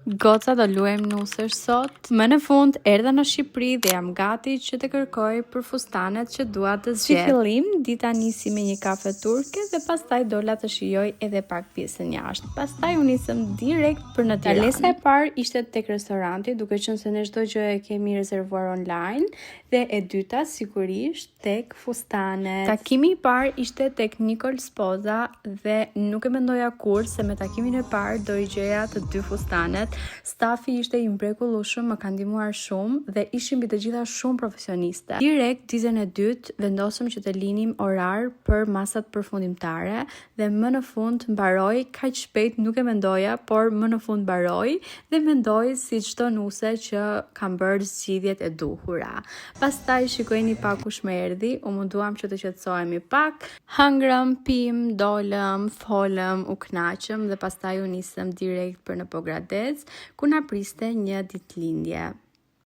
Goca do luajmë nusësh sot. Më në fund erdha në Shqipëri dhe jam gati që të kërkoj për fustanet që dua të zgjedh. Si fillim, dita nisi me një kafe turke dhe pastaj dola të shijoj edhe pak pjesën jashtë. Pastaj u nisëm direkt për në Tiranë. Daresa e parë ishte tek restoranti, duke qenë se ne çdo gjë e kemi rezervuar online, dhe e dyta sigurisht tek fustanet. Takimi i parë ishte tek Nicole Spoza dhe nuk e mendoja kurrë se me takimin e parë do i gjeja të dy fustanet. Stafi ishte i mrekullueshëm, më ka ndihmuar shumë dhe ishim mbi të gjitha shumë profesioniste. Direkt ditën e dytë vendosëm që të linim orar për masat përfundimtare dhe më në fund mbaroi kaq shpejt, nuk e mendoja, por më në fund mbaroi dhe mendoj si çdo nuse që kam bërë zgjidhjet e duhura. Pastaj shikojeni pak kush më erdhi, u munduam që të qetësohemi pak, hëngrëm, pim, dolëm, folëm, u kënaqëm dhe pastaj u nisëm direkt për në Pogradec, ku na priste një ditëlindje.